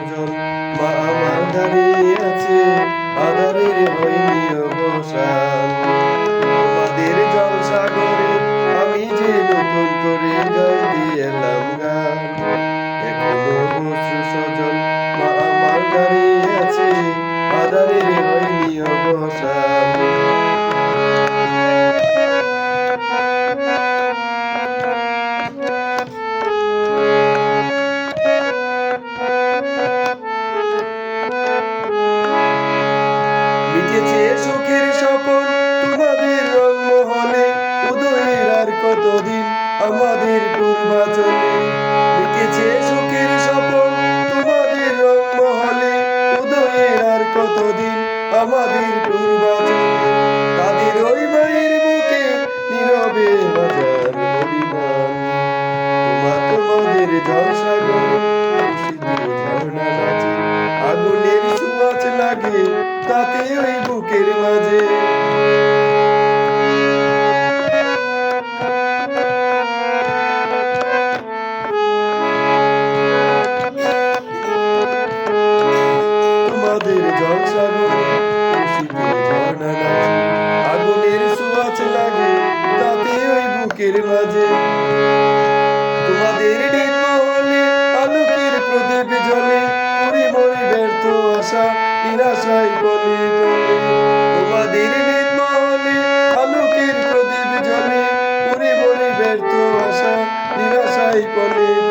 সজল মা আমার দাঁড়িয়ে আছে আধারের হয়নি অবসান তোমাদের জল সাগরে আমি যে নতুন করে গাইতে এলাম গান এখনো অশ্রু সজল মা আমার দাঁড়িয়ে আছে আধারের হয়নি অবসান মিটেছে সুখের স্বপন তোমাদের রংমহলে উদয়ের আর কতদিন আমাদের পূর্বাচলে মিটেছে সুখের স্বপন তোমাদের রংমহলে উদয়ের আর কতদিন আমাদের পূর্বাচলে তাদের ওই মায়ের বুকে নীরবে হাজার অভিমান তোমাদের জলসাগর ঝর্ণা নাচে আগুনের ছোঁয়াচ লাগে তাতে ওই বুকের মাঝে তোমাদের জলসাগরে খুশিতে ঝর্ণা নাচে আগুনের ছোঁয়াচ লাগে তাতে ওই বুকের মাঝে তোমাদের নির্মলে আলোকের প্রদীপ জ্বলে পরিমরি ব্যর্থ আশা নিরাশায় বলে বলে তোমাদের নির্মলে আলোকের প্রদীপ জ্বলে পরিমরি ব্যর্থ আশা নিরাশায় বলে